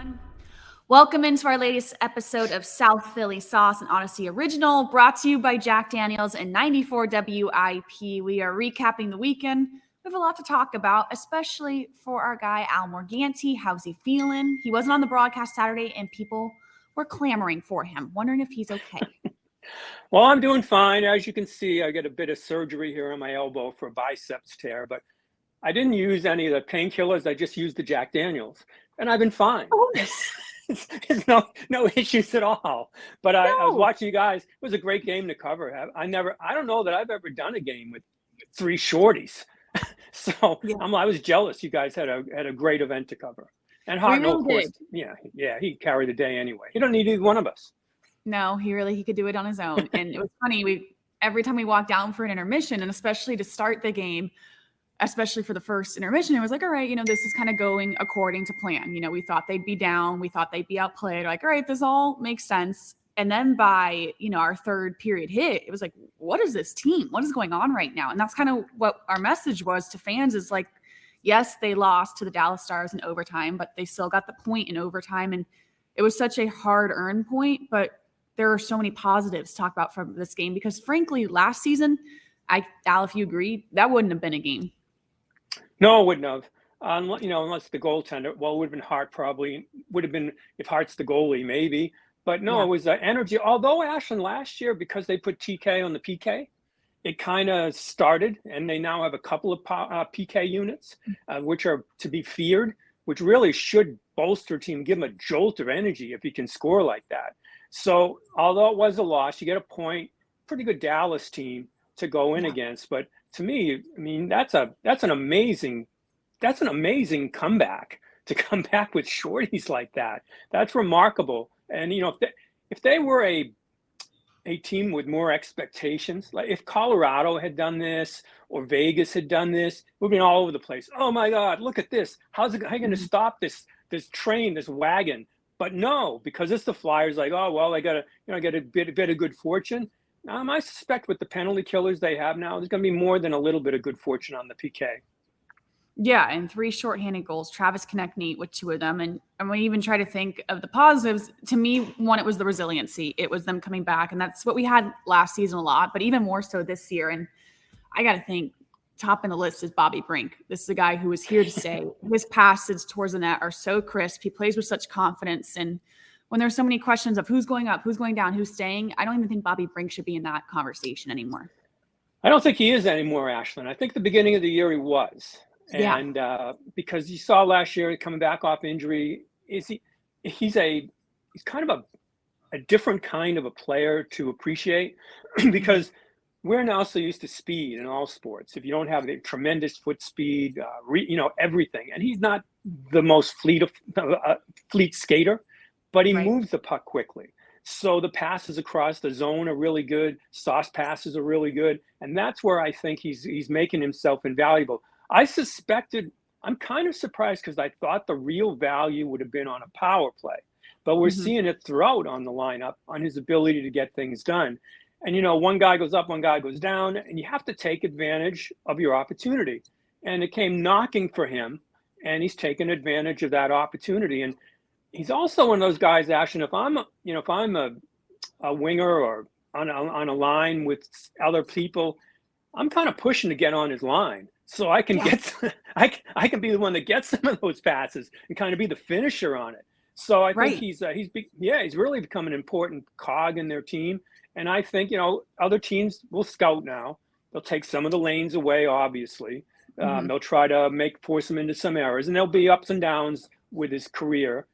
everyone. Welcome into our latest episode of South Philly Sauce, an Odyssey original, brought to you by Jack Daniels and 94 WIP. We are recapping the weekend. We have a lot to talk about, especially for our guy, Al Morganti. How's he feeling? He wasn't on the broadcast Saturday, and people were clamoring for him, wondering if he's okay. Well, I'm doing fine. As you can see, I get a bit of surgery here on my elbow for a biceps tear, but I didn't use any of the painkillers. I just used the Jack Daniels, and I've been fine. It's no issues at all. But I was watching you guys. It was a great game to cover. I don't know that I've ever done a game with three shorties. So yeah. I was jealous. You guys had a great event to cover. And Hartnell, of course, he carried the day anyway. You don't need either one of us. No, he could do it on his own. And it was funny. Every time we walked down for an intermission, and especially to start the game, especially for the first intermission, it was like, all right, this is kind of going according to plan. We thought they'd be down. We thought they'd be outplayed. Like, all right, this all makes sense. And then by, our third period hit, it was like, what is this team? What is going on right now? And that's kind of what our message was to fans is like, yes, they lost to the Dallas Stars in overtime, but they still got the point in overtime. And it was such a hard-earned point, but there are so many positives to talk about from this game because, frankly, last season, Al, if you agree, that wouldn't have been a game. No, it wouldn't have. Unless the goaltender. Well, it would have been Hart probably. Would have been if Hart's the goalie, maybe. But no, It was energy. Although Ashlyn last year, because they put TK on the PK, it kind of started, and they now have a couple of PK units, which are to be feared, which really should bolster a team, give them a jolt of energy if you can score like that. So although it was a loss, you get a point. Pretty good Dallas team to go in against. But to me, that's an amazing comeback to come back with shorties like that. That's remarkable. And if they were a team with more expectations, like if Colorado had done this or Vegas had done this, we've been all over the place. Oh my God, look at this! How are you going to stop this train, this wagon? But no, because it's the Flyers. Like, oh well, I got a bit of good fortune. I suspect with the penalty killers they have now, there's going to be more than a little bit of good fortune on the PK. Yeah, and 3 shorthanded goals. Travis Konechny with 2 of them. And we even try to think of the positives. To me, one, it was the resiliency. It was them coming back. And that's what we had last season a lot, but even more so this year. And I got to think, top in the list is Bobby Brink. This is a guy who is here to stay. His passes towards the net are so crisp. He plays with such confidence. And when there's so many questions of who's going up, who's going down, who's staying, I don't even think Bobby Brink should be in that conversation anymore. I don't think he is anymore, Ashlyn. I think the beginning of the year he was. And because you saw last year coming back off injury, he's kind of a different kind of a player to appreciate because we're now so used to speed in all sports. If you don't have the tremendous foot speed, everything, and he's not the most fleet skater, but he moves the puck quickly. So the passes across the zone are really good. Sauce passes are really good, and that's where I think he's making himself invaluable. I'm kind of surprised because I thought the real value would have been on a power play, but we're seeing it throughout on the lineup on his ability to get things done. And, one guy goes up, one guy goes down, and you have to take advantage of your opportunity. And it came knocking for him, and he's taken advantage of that opportunity. And he's also one of those guys, Ashlyn, if I'm a winger or on a line with other people, I'm kind of pushing to get on his line. So I can I can be the one that gets some of those passes and kind of be the finisher on it. So I think he's really become an important cog in their team. And I think, other teams will scout now. They'll take some of the lanes away, obviously. They'll try to force him into some errors, and there'll be ups and downs with his career,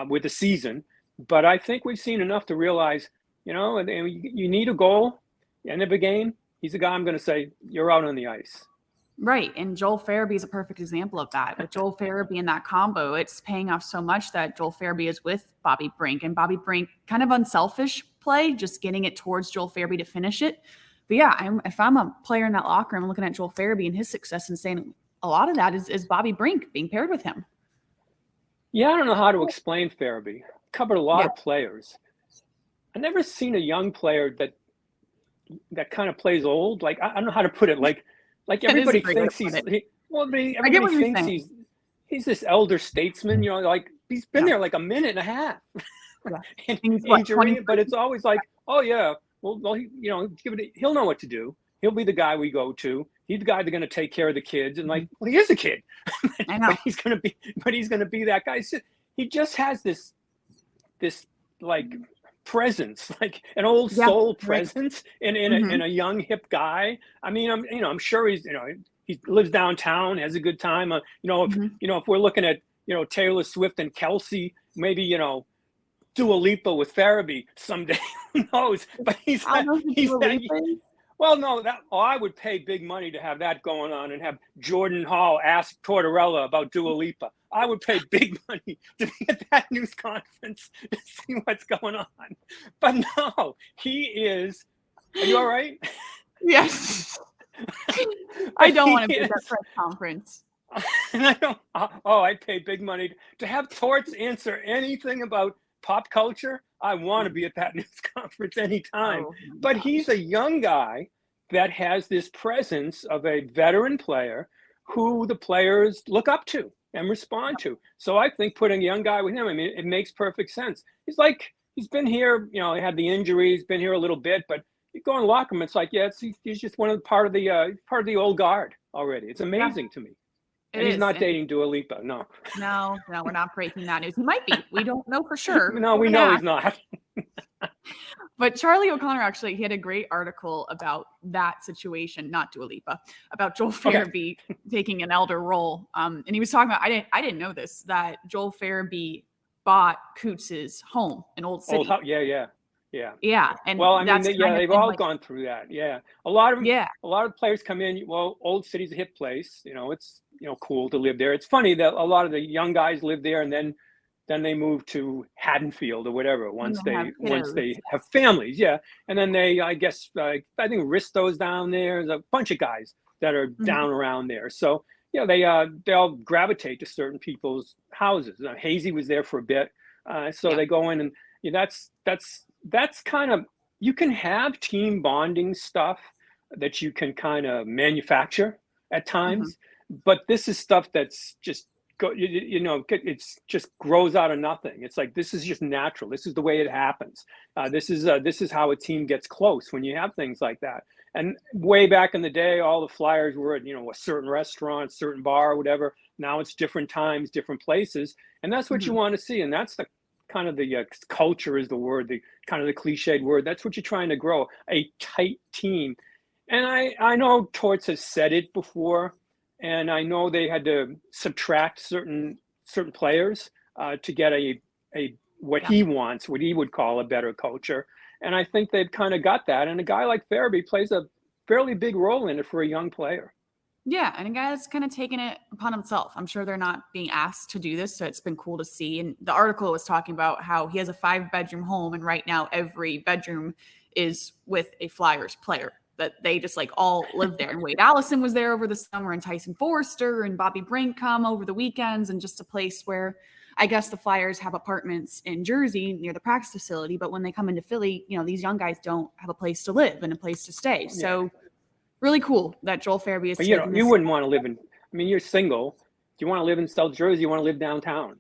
with the season. But I think we've seen enough to realize, you need a goal, end of a game. He's a guy I'm going to say, you're out on the ice. Right. And Joel Farabee is a perfect example of that. With Joel Farabee in that combo, it's paying off so much that Joel Farabee is with Bobby Brink. And Bobby Brink, kind of unselfish play, just getting it towards Joel Farabee to finish it. But yeah, if I'm a player in that locker room looking at Joel Farabee and his success and saying a lot of that is Bobby Brink being paired with him. Yeah, I don't know how to explain Farabee. Covered a lot of players. I've never seen a young player that kind of plays old. Like, I don't know how to put it. Like everybody thinks he's this elder statesman, like he's been there like a minute and a half. Yeah. And He's what, injury, 23? but it's always like, oh yeah, well, he'll know what to do. He'll be the guy we go to. He's the guy that's going to take care of the kids, and like, well, he is a kid, I know. but he's going to be that guy. He just has this like presence, like an old soul presence in a young hip guy. I mean, I'm sure he lives downtown, has a good time. If we're looking at Taylor Swift and Kelsey, maybe Dua Lipa with Farabee someday. Who knows? But he's that. Well, no, I would pay big money to have that going on and have Jordan Hall ask Tortorella about Dua Lipa. I would pay big money to be at that news conference to see what's going on. But no, he is. Are you all right? Yes. I don't want to be at that press conference. And I don't. I'd pay big money to have Torts answer anything about pop culture. I want to be at that news conference anytime. But he's a young guy that has this presence of a veteran player who the players look up to and respond to. So I think putting a young guy with him, I mean, it makes perfect sense. He's been here, he had the injury, he's been here a little bit, but you go and lock him, it's like, he's just part of the old guard already. It's amazing to me. And he's not dating Dua Lipa. No, we're not breaking that news. He might be. We don't know for sure. No, we know he's not. But Charlie O'Connor, actually, he had a great article about that situation, not Dua Lipa, about Joel Farabee taking an elder role. And he was talking about, I didn't know this, that Joel Farabee bought Coots's home in Old City. Yeah. And well, I mean, they've all gone through that. Yeah. A lot of players come in. Well, Old City's a hip place. It's, cool to live there. It's funny that a lot of the young guys live there and then they move to Haddonfield or whatever once they have families. Yeah. And then I think Risto's down there. There's a bunch of guys that are down around there. So, they all gravitate to certain people's houses. Hazy was there for a bit. So they go in and that's kind of, you can have team bonding stuff that you can kind of manufacture at times, but this is stuff that's just it's just grows out of nothing. It's like, this is just natural. This is the way it happens. This is how a team gets close when you have things like that. And way back in the day, all the Flyers were at, a certain restaurant, certain bar, whatever. Now it's different times, different places. And that's what you want to see. And that's the kind of the culture is the word, the kind of the cliched word. That's what you're trying to grow, a tight team. And I know Torts has said it before, and I know they had to subtract certain players to get what he wants, what he would call a better culture. And I think they've kind of got that. And a guy like Farabee plays a fairly big role in it for a young player. Yeah, and a guy that's kind of taken it upon himself. I'm sure they're not being asked to do this, so it's been cool to see. And the article was talking about how he has a 5-bedroom home, and right now every bedroom is with a Flyers player. That they just all live there. And Wade Allison was there over the summer, and Tyson Forster and Bobby Brink come over the weekends, and just a place where I guess the Flyers have apartments in Jersey near the practice facility. But when they come into Philly, these young guys don't have a place to live and a place to stay. So really cool that Joel Farabee is. But you wouldn't want to live in, you're single. Do you want to live in South Jersey? You want to live downtown?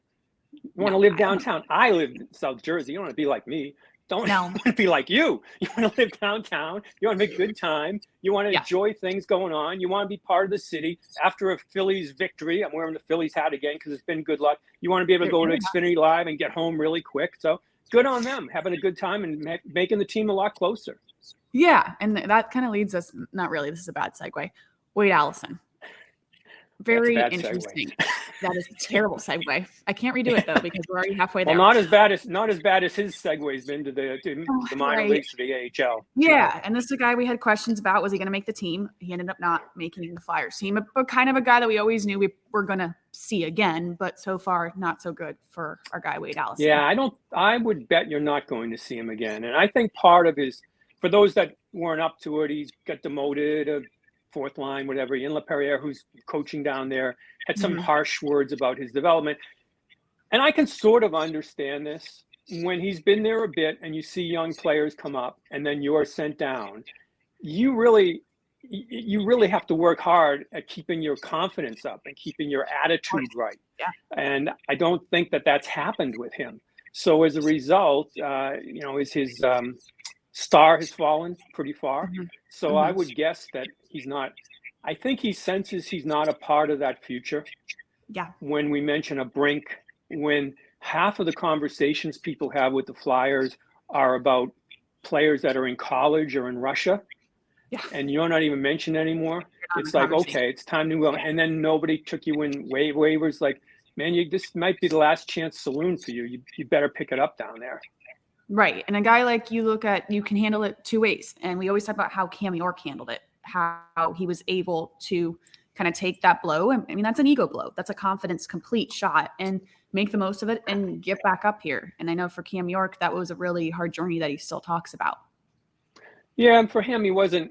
You want to live downtown? I live in South Jersey. You don't want to be like me. Don't want to be like you. You want to live downtown. You want to make a good time. You want to enjoy things going on. You want to be part of the city. After a Phillies victory, I'm wearing the Phillies hat again because it's been good luck. You want to be able to go to Xfinity Live and get home really quick. So good on them, having a good time and making the team a lot closer. Yeah, and that kind of leads us, not really, this is a bad segue, Wade Allison. Very interesting. That is a terrible segue. I can't redo it though because we're already halfway there. Well, not as bad as his segues been to the minor leagues, to the AHL. Yeah, and this is a guy we had questions about. Was he going to make the team? He ended up not making the Flyers team, but kind of a guy that we always knew we were going to see again. But so far, not so good for our guy Wade Allison. Yeah, I would bet you're not going to see him again. And I think part of his, for those that weren't up to it, he's got demoted. Fourth line, whatever. Ian LaPerriere, who's coaching down there, had some harsh words about his development. And I can sort of understand this. When he's been there a bit and you see young players come up and then you're sent down, you really, you really have to work hard at keeping your confidence up and keeping your attitude right. Yeah. And I don't think that that's happened with him. So as a result, is his star has fallen pretty far. Mhm. So I Mhm. would guess that he's not. I think he senses he's not a part of that future. Yeah. When we mention a Brink, when half of the conversations people have with the Flyers are about players that are in college or in Russia, Yeah. and you're not even mentioned anymore, Get on it's the like, conversation. okay, it's time to go. Yeah. And then nobody took you in waivers. Like, man, this might be the last chance saloon for you. You better pick it up down there. Right. And a guy like you can handle it two ways. And we always talk about how Cam York handled it, how he was able to kind of take that blow. I mean, that's an ego blow. That's a confidence complete shot, and make the most of it and get back up here. And I know for Cam York, that was a really hard journey that he still talks about. Yeah. And for him, he wasn't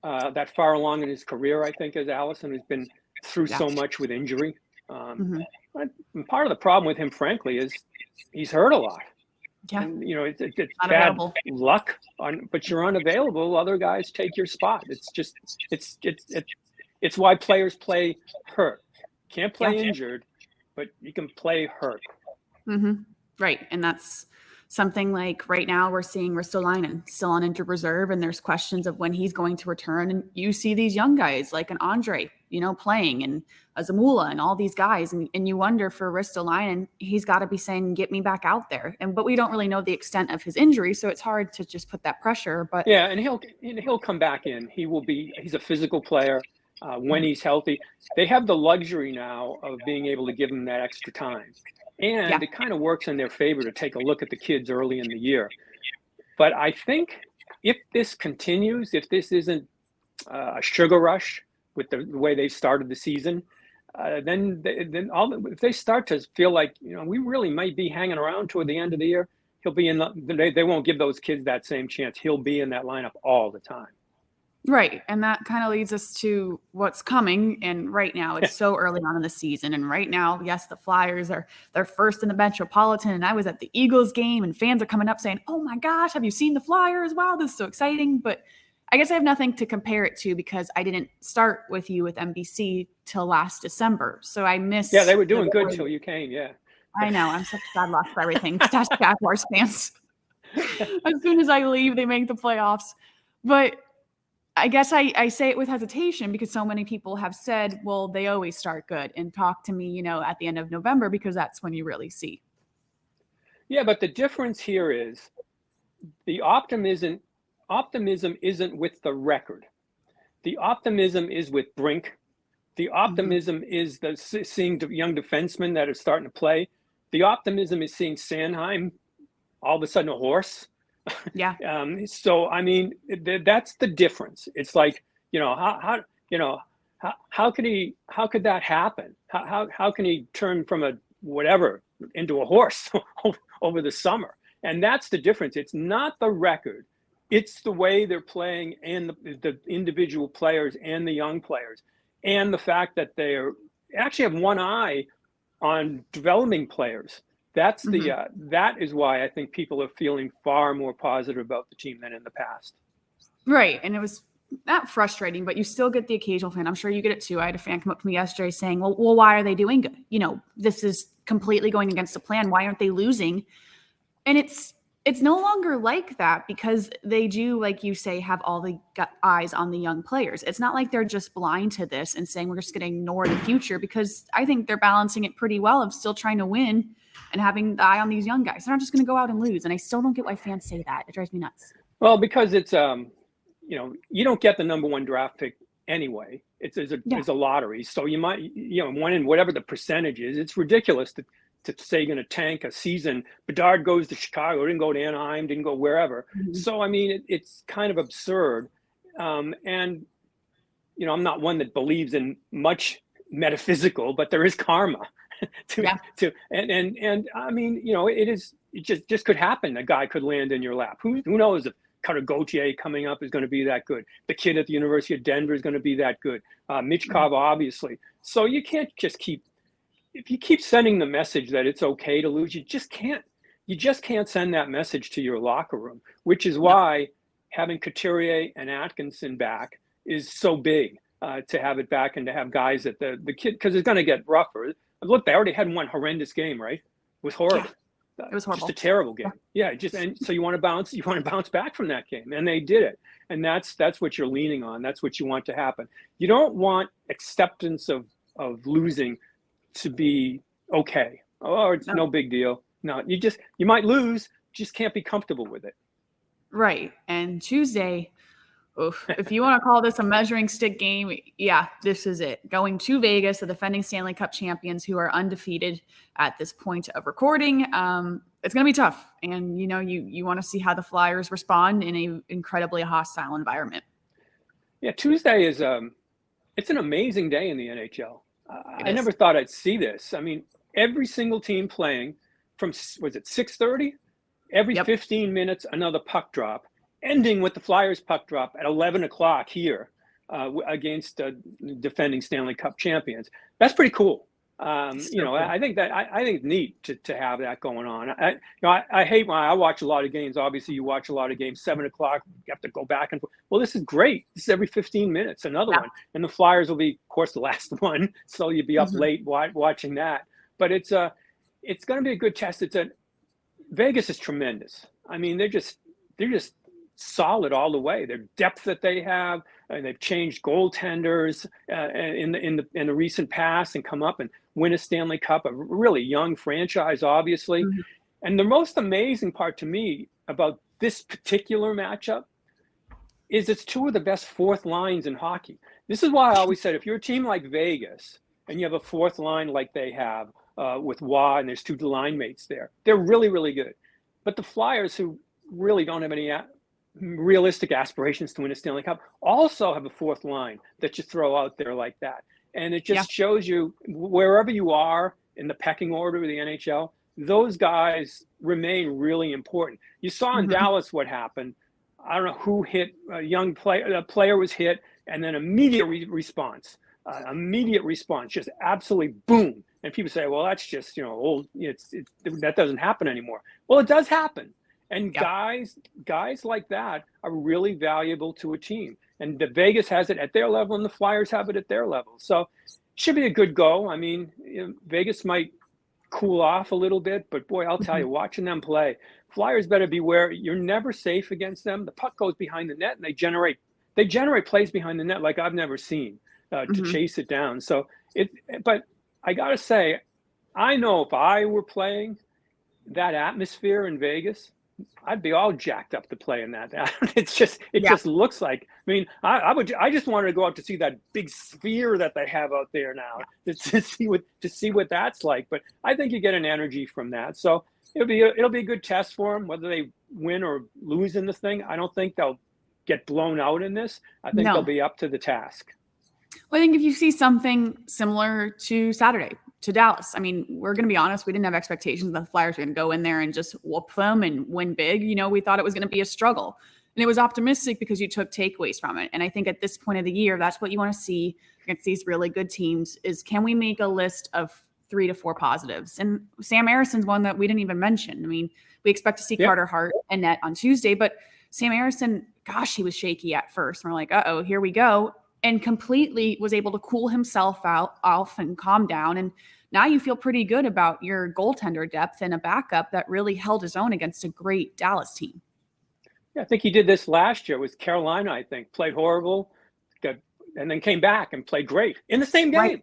that far along in his career, I think, as Allison has been through so much with injury. But part of the problem with him, frankly, is he's hurt a lot. Yeah. And it's bad Unavailable. luck but you're unavailable. Other guys take your spot. It's why players play hurt. Can't play injured, but you can play hurt. Right. And that's something like right now we're seeing Ristolainen still on injured reserve, and there's questions of when he's going to return. And you see these young guys like an Andre, playing, and a Zamula and all these guys. And you wonder for Ristolainen, he's got to be saying, get me back out there. But we don't really know the extent of his injury, so it's hard to just put that pressure. But yeah, and he'll come back in. He's a physical player when he's healthy. They have the luxury now of being able to give him that extra time. And it kind of works in their favor to take a look at the kids early in the year. But I think if this continues, if this isn't a sugar rush with the way they started the season, then if they start to feel like, we really might be hanging around toward the end of the year, he'll be they won't give those kids that same chance. He'll be in that lineup all the time. Right. And that kind of leads us to what's coming. And right now it's so early on in the season. And right now, yes, the Flyers they're first in the Metropolitan. And I was at the Eagles game, and fans are coming up saying, oh my gosh, have you seen the Flyers? Wow, this is so exciting. But I guess I have nothing to compare it to because I didn't start with you with NBC till last December. So I missed. Yeah, they were doing good till you came. Yeah. I know. I'm such a bad luck for everything. Jaguars fans. As soon as I leave, they make the playoffs. But I guess I say it with hesitation because so many people have said, well, they always start good, and talk to me, at the end of November, because that's when you really see. Yeah, but the difference here is the optimism isn't with the record. The optimism is with Brink. The optimism is seeing the young defensemen that are starting to play. The optimism is seeing Sanheim all of a sudden a horse. Yeah. So I mean, that's the difference. It's like, how could that happen? How can he turn from a whatever into a horse over the summer? And that's the difference. It's not the record. It's the way they're playing, and the individual players and the young players, and the fact that they actually have one eye on developing players. That's that is why I think people are feeling far more positive about the team than in the past. Right. And it was not frustrating, but you still get the occasional fan. I'm sure you get it too. I had a fan come up to me yesterday saying, well, why are they doing good? This is completely going against the plan. Why aren't they losing? And it's no longer like that because they do, like you say, have all the eyes on the young players. It's not like they're just blind to this and saying we're just going to ignore the future, because I think they're balancing it pretty well of still trying to win and having the eye on these young guys. They're not just going to go out and lose. And I still don't get why fans say that. It drives me nuts. Well, because it's, you don't get the number one draft pick anyway. It's a lottery. So you might, one in whatever the percentage is. It's ridiculous to say you're going to tank a season. Bedard goes to Chicago, didn't go to Anaheim, didn't go wherever. So, I mean, it's kind of absurd. And, I'm not one that believes in much metaphysical, but there is karma. And I mean, it just could happen. A guy could land in your lap. Who knows if Cutter Gauthier coming up is going to be that good? The kid at the University of Denver is going to be that good. Michkov, obviously. So you can't just if you keep sending the message that it's okay to lose, you just can't send that message to your locker room, which is why having Couturier and Atkinson back is so big to have it back and to have guys at the kid, because it's going to get rougher. Look, they already had one horrendous game, right? It was horrible. Yeah, it was horrible. Just a terrible game. Yeah, and so you want to bounce back from that game, and they did it. And that's what you're leaning on. That's what you want to happen. You don't want acceptance of losing to be okay. Oh, it's no big deal. No, you might lose, just can't be comfortable with it. Right. And Tuesday, if you want to call this a measuring stick game, yeah, this is it. Going to Vegas, the defending Stanley Cup champions who are undefeated at this point of recording. It's going to be tough. And, you want to see how the Flyers respond in an incredibly hostile environment. Yeah, Tuesday is it's an amazing day in the NHL. I never thought I'd see this. I mean, every single team playing from, was it 6:30? Every 15 minutes, another puck drop, ending with the Flyers puck drop at 11 o'clock here against defending Stanley Cup champions. That's pretty cool. I think it's neat to have that going on. I hate when I watch a lot of games. Obviously, you watch a lot of games, 7 o'clock, you have to go back and forth. Well, this is great. This is every 15 minutes, another one. And the Flyers will be, of course, the last one. So you'll be up late watching that. But it's going to be a good test. Vegas is tremendous. I mean, they're just solid all the way. Their depth that they have, and they've changed goaltenders in the recent past and come up and win a Stanley Cup. A really young franchise, obviously. And the most amazing part to me about this particular matchup is it's two of the best fourth lines in hockey. This is why I always said, if you're a team like Vegas and you have a fourth line like they have with Waugh, and there's two line mates there, they're really, really good. But the Flyers, who really don't have any realistic aspirations to win a Stanley Cup, also have a fourth line that you throw out there like that. And it just shows you, wherever you are in the pecking order of the NHL, those guys remain really important. You saw in Dallas what happened. I don't know who hit a young player. A player was hit, and then immediate response, just absolutely boom. And people say, well, that's just, old. That doesn't happen anymore. Well, it does happen. And guys like that are really valuable to a team. And the Vegas has it at their level, and the Flyers have it at their level. So it should be a good go. I mean, Vegas might cool off a little bit, but boy, I'll tell you, watching them play, Flyers better beware. You're never safe against them. The puck goes behind the net, and they generate plays behind the net like I've never seen to chase it down. So but I gotta say, I know if I were playing that atmosphere in Vegas, I'd be all jacked up to play in that. It's just, just looks like, I mean, I just wanted to go out to see that big sphere that they have out there now to see what that's like. But I think you get an energy from that. So it'll be a good test for them, whether they win or lose in this thing. I don't think they'll get blown out in this. I think they'll be up to the task. Well, I think if you see something similar to Saturday, to Dallas, I mean, we're going to be honest, we didn't have expectations that the Flyers were going to go in there and just whoop them and win big. We thought it was going to be a struggle. And it was optimistic because you took takeaways from it. And I think at this point of the year, that's what you want to see against these really good teams is, can we make a list of 3 to 4 positives? And Sam Harrison's one that we didn't even mention. I mean, we expect to see Carter Hart and net on Tuesday, but Sam Harrison, gosh, he was shaky at first. And we're like, uh-oh, here we go. And completely was able to cool himself off and calm down. And now you feel pretty good about your goaltender depth and a backup that really held his own against a great Dallas team. Yeah, I think he did this last year with Carolina, I think. Played horrible, and then came back and played great in the same game.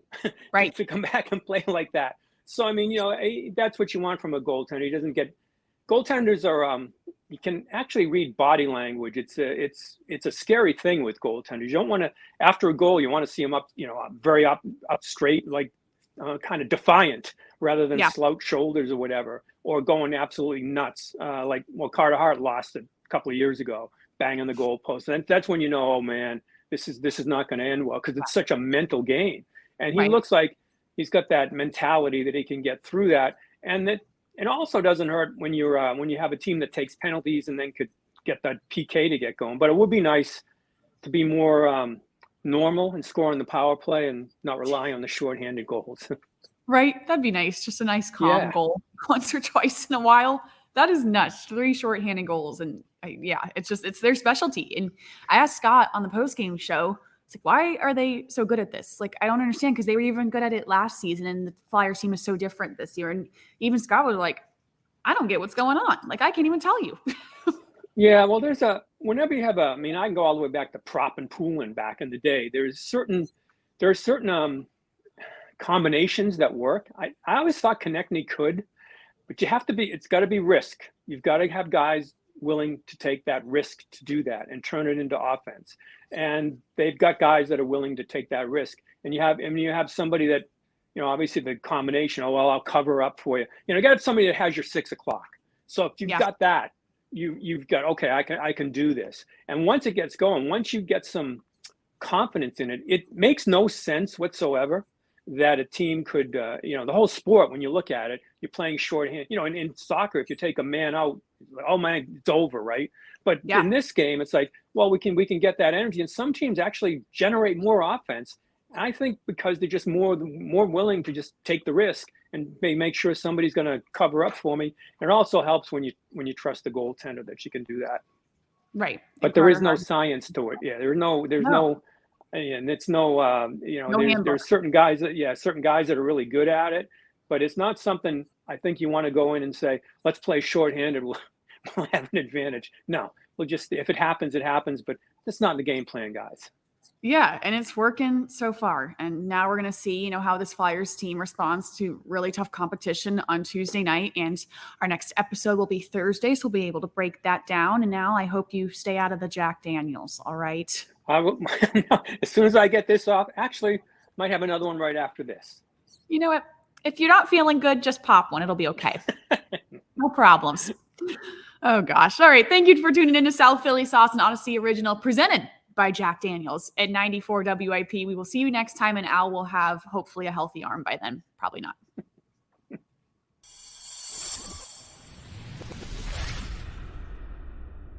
Right. To come back and play like that. So, I mean, that's what you want from a goaltender. He doesn't get – goaltenders are you can actually read body language. It's a scary thing with goaltenders. You don't want to, after a goal, you want to see them up, very up straight, like kind of defiant, rather than slouch shoulders or whatever, or going absolutely nuts. Carter Hart lost it a couple of years ago, banging the goalpost. And that's when oh man, this is not going to end well, because it's such a mental game. And he looks like he's got that mentality that he can get through that, and that. It also doesn't hurt when you have a team that takes penalties and then could get that PK to get going. But it would be nice to be more normal and score on the power play and not rely on the shorthanded goals. Right. That'd be nice. Just a nice calm goal once or twice in a while. That is nuts. 3 shorthanded goals. And it's their specialty. And I asked Scott on the postgame show, It's like, why are they so good at this? Like, I don't understand, because they were even good at it last season, and the Flyers team is so different this year. And even Scott was like, I don't get what's going on. Like, I can't even tell you. Yeah, well, whenever you have I mean, I can go all the way back to Prop and Poulin back in the day. There are certain combinations that work. I always thought Konechny could, but it's got to be risk. You've got to have guys willing to take that risk to do that and turn it into offense. And they've got guys that are willing to take that risk. And you have somebody that, obviously the combination, oh, well, I'll cover up for you. You got somebody that has your 6 o'clock. So if you've got that, you've got, okay, I can do this. And once it gets going, once you get some confidence in it, it makes no sense whatsoever that a team could, the whole sport, when you look at it, you're playing shorthand. In soccer, if you take a man out, oh man, it's over, right? But in this game, it's like, well, we can get that energy, and some teams actually generate more offense. And I think because they're just more willing to just take the risk and make sure somebody's going to cover up for me. And it also helps when you trust the goaltender that she can do that. Right. But there is no science to it. Yeah, there's no. And it's there's certain guys that are really good at it, but it's not something I think you want to go in and say, let's play shorthanded, we'll have an advantage. No, we'll just, if it happens, it happens, but that's not the game plan, guys. Yeah, and it's working so far. And now we're going to see, how this Flyers team responds to really tough competition on Tuesday night. And our next episode will be Thursday, so we'll be able to break that down. And now I hope you stay out of the Jack Daniels, all right? I will, as soon as I get this off, actually, might have another one right after this. You know what? If you're not feeling good, just pop one. It'll be okay. No problems. Oh, gosh. All right. Thank you for tuning in to South Philly Sauce and Odyssey Original, presented by Jack Daniels at 94 WIP. We will see you next time, and Al will have hopefully a healthy arm by then. Probably not.